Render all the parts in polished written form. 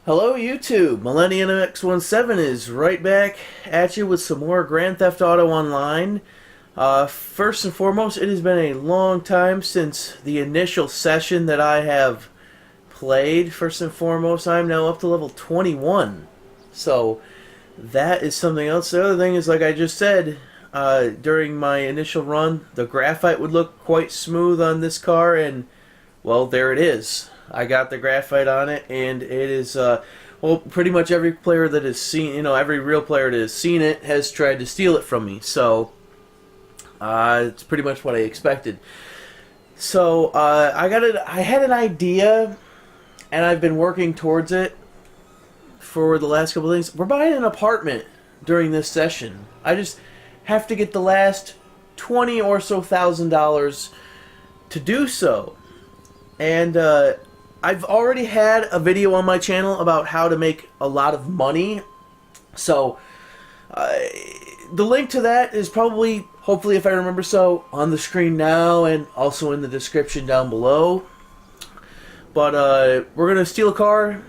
Hello YouTube, Millennium X17 is right back at you with some more Grand Theft Auto Online. First and foremost, it has been a long time since the initial session that I have played. First and foremost, I'm now up to level 21. So, that is something else. The other thing is, like I just said, during my initial run, the graphite would look quite smooth on this car, and, well, there it is. I got the graphite on it, and it is, well, pretty much every player that has seen, every real player that has seen it has tried to steal it from me, so, it's pretty much what I expected. So, I had an idea, and I've been working towards it for the last couple of days. We're buying an apartment during this session. I just have to get the last $20,000 or so to do so. And, I've already had a video on my channel about how to make a lot of money. So, the link to that is probably, hopefully if I remember so, on the screen now and also in the description down below. But, we're going to steal a car,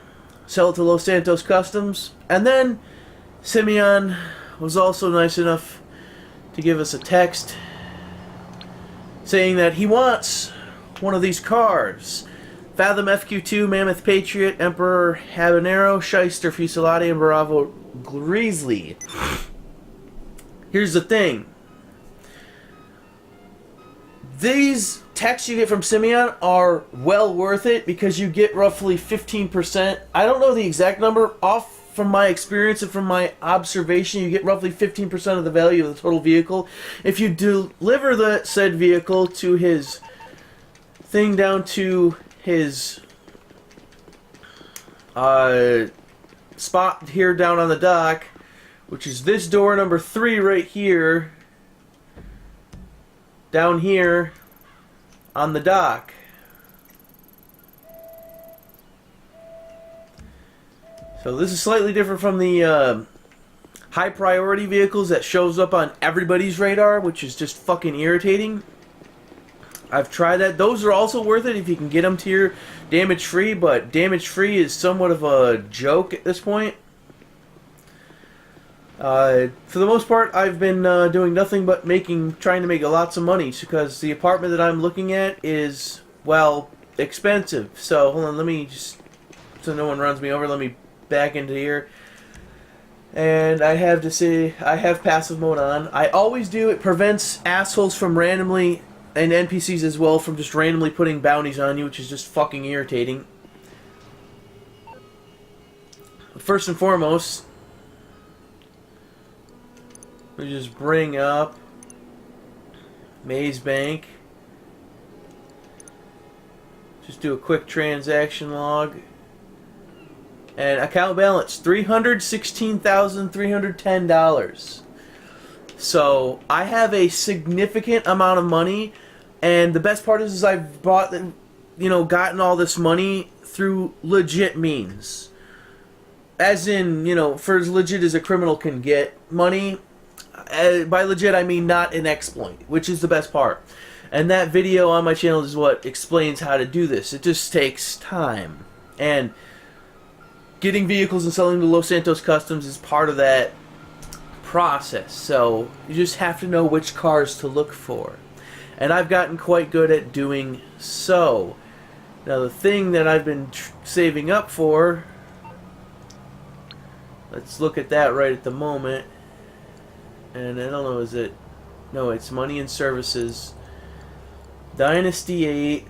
sell it to Los Santos Customs, and then Simeon was also nice enough to give us a text saying that he wants one of these cars. Fathom FQ2, Mammoth Patriot, Emperor Habanero, Shyster Fusilade, and Bravo Grizzly. Here's the thing. These texts you get from Simeon are well worth it because you get roughly 15%. I don't know the exact number. Off from my experience and from my observation, you get roughly 15% of the value of the total vehicle. If you deliver the said vehicle to his thing down to his spot here down on the dock, which is this door number 3 right here, down here on the dock. So this is slightly different from the high priority vehicles that shows up on everybody's radar, which is just fucking irritating. I've tried that. Those are also worth it if you can get them to your damage free, but damage free is somewhat of a joke at this point. For the most part, I've been doing nothing but trying to make lots of money because the apartment that I'm looking at is, well, expensive. So hold on, let me just, so no one runs me over, let me back into here. And I have to say, I have passive mode on. I always do. It prevents assholes from randomly, and NPCs as well, from just randomly putting bounties on you, which is just fucking irritating. First and foremost, we just bring up Maze Bank. Just do a quick transaction log. And account balance, $316,310. So, I have a significant amount of money. And the best part is I've gotten all this money through legit means. As in, for as legit as a criminal can get money. By legit, I mean not an exploit, which is the best part. And that video on my channel is what explains how to do this. It just takes time. And getting vehicles and selling to Los Santos Customs is part of that process. So, you just have to know which cars to look for. And I've gotten quite good at doing so. Now the thing that I've been saving up for, let's look at that right at the moment. And I don't know, is it? No, it's money and services. Dynasty 8.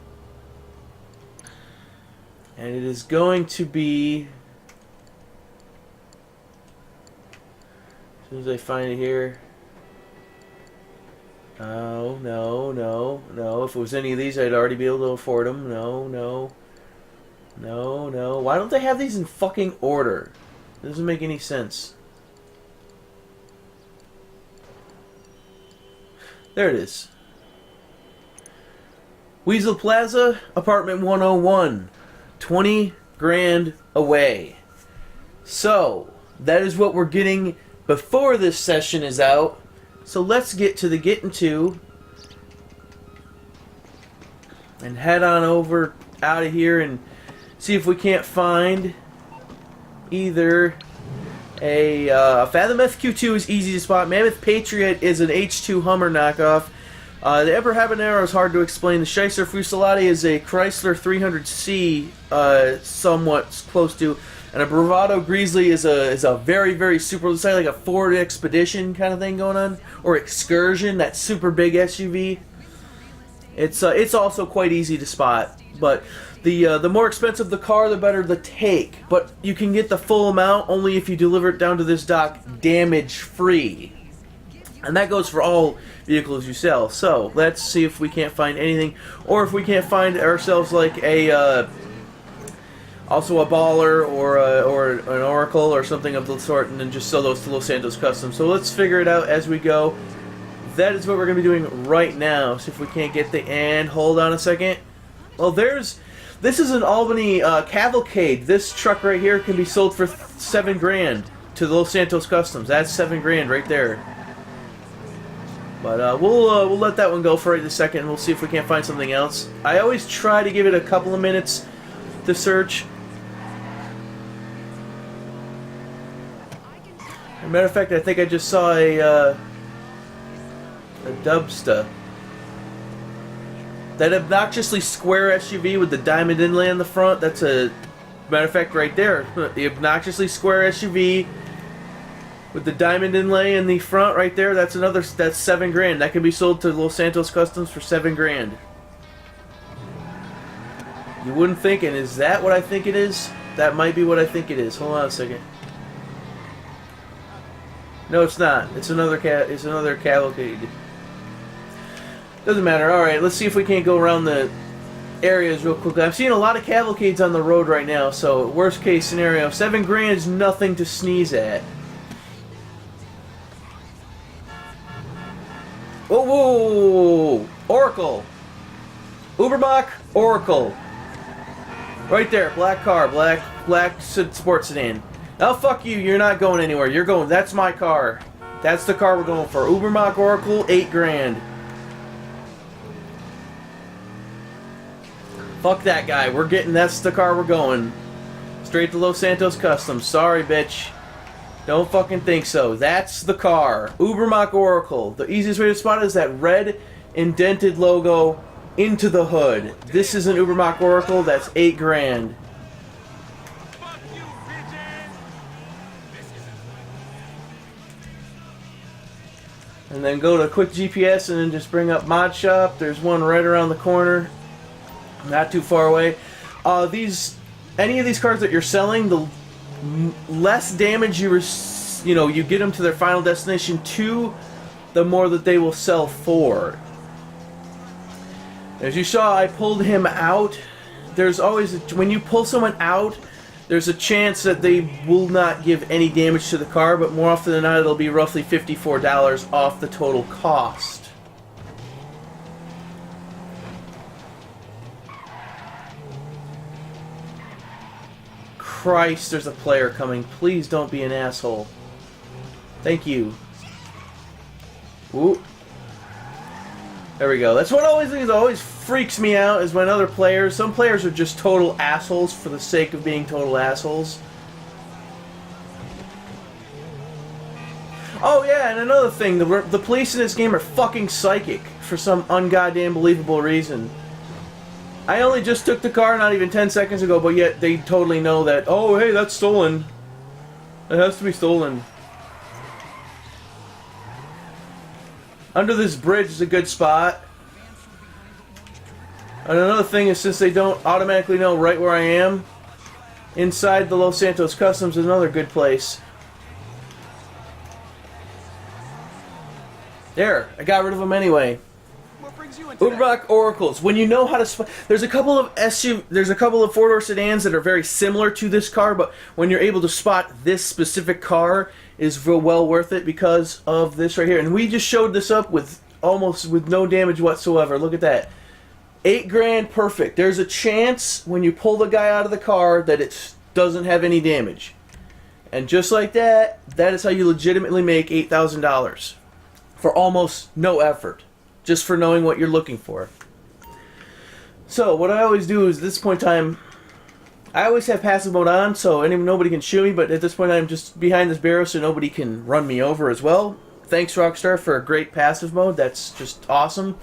And it is going to be, as soon as I find it here. No, no, no, no. If it was any of these, I'd already be able to afford them. No, no. No, no. Why don't they have these in fucking order? It doesn't make any sense. There it is. Weasel Plaza, apartment 101. 20 grand away. So, that is what we're getting before this session is out. So let's get to the getting to and head on over out of here and see if we can't find either a Fathom FQ2 is easy to spot. Mammoth Patriot is an H2 Hummer knockoff. The Emperor Habanero is hard to explain. The Scheißer Fusillade is a Chrysler 300C, somewhat close to. And a Bravado Grizzly is a very, very super, it's like a Ford Expedition kind of thing going on. Or Excursion, that super big SUV. It's also quite easy to spot. But the more expensive the car, the better the take. But you can get the full amount only if you deliver it down to this dock damage-free. And that goes for all vehicles you sell. So let's see if we can't find anything, or if we can't find ourselves like a also a Baller or an Oracle or something of the sort, and then just sell those to Los Santos Customs. So let's figure it out as we go. That is what we're going to be doing right now. See if we can't get the, and hold on a second. Well, this is an Albany Cavalcade. This truck right here can be sold for $7 grand to the Los Santos Customs. That's $7 grand right there. But we'll let that one go for right a second, and we'll see if we can't find something else. I always try to give it a couple of minutes to search. As a matter of fact, I think I just saw a Dubsta. That obnoxiously square SUV with the diamond inlay on the front, that's a... Matter of fact, right there. The obnoxiously square SUV with the diamond inlay in the front right there, that's $7 grand. That can be sold to Los Santos Customs for $7 grand. You wouldn't think, and is that what I think it is? That might be what I think it is. Hold on a second. No, it's not. It's another Cavalcade. Doesn't matter. Alright, let's see if we can't go around the areas real quickly. I'm seeing a lot of Cavalcades on the road right now, so worst case scenario, $7 grand is nothing to sneeze at. Whoa, whoa, whoa, whoa. Oracle. Uberbach, Oracle. Right there, black car, black sports sedan. Now fuck you, you're not going anywhere. You're going, that's my car. That's the car we're going for. Uberbach Oracle, $8 grand. Fuck that guy, that's the car we're going. Straight to Los Santos Customs. Sorry, bitch. Don't fucking think so. That's the car. Ubermacht Oracle. The easiest way to spot it is that red indented logo into the hood. This is an Ubermacht Oracle. That's $8 grand. And then go to quick GPS and then just bring up Mod Shop. There's one right around the corner. Not too far away. Any of these cars that you're selling, the less damage you get them to their final destination to, the more that they will sell for. As you saw, I pulled him out. There's always, when you pull someone out, there's a chance that they will not give any damage to the car, but more often than not, it'll be roughly $54 off the total cost. Christ, there's a player coming. Please don't be an asshole. Thank you. Ooh. There we go. That's what always freaks me out, is when other players, some players are just total assholes for the sake of being total assholes. Oh yeah, and another thing, the police in this game are fucking psychic for some ungoddamn believable reason. I only just took the car not even 10 seconds ago, but yet they totally know that, oh hey, that's stolen. It has to be stolen. Under this bridge is a good spot. And another thing is, since they don't automatically know right where I am, inside the Los Santos Customs is another good place. There, I got rid of them anyway. Uberbach Oracles. When you know how to there's a couple of four-door sedans that are very similar to this car, but when you're able to spot this specific car, is well worth it because of this right here. And we just showed this up with no damage whatsoever. Look at that. $8 grand, perfect. There's a chance when you pull the guy out of the car that it doesn't have any damage. And just like that, that is how you legitimately make $8,000 for almost no effort. Just for knowing what you're looking for. So, what I always do is, at this point in time, I always have passive mode on, so nobody can shoot me, but at this point I'm just behind this barrel so nobody can run me over as well. Thanks, Rockstar, for a great passive mode. That's just awesome.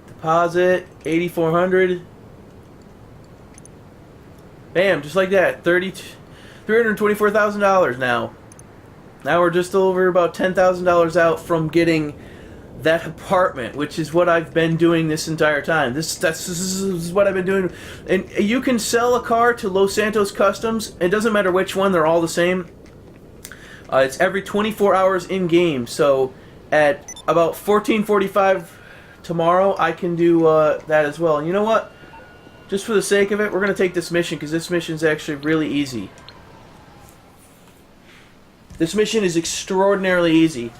Deposit, 8,400. Bam, just like that. $324,000 now. Now we're just over about $10,000 out from getting that apartment, which is what I've been doing this entire time. This is what I've been doing. And you can sell a car to Los Santos Customs. It doesn't matter which one; they're all the same. It's every 24 hours in game. So at about 14:45 tomorrow, I can do that as well. And you know what? Just for the sake of it, we're gonna take this mission because this mission is actually really easy. This mission is extraordinarily easy.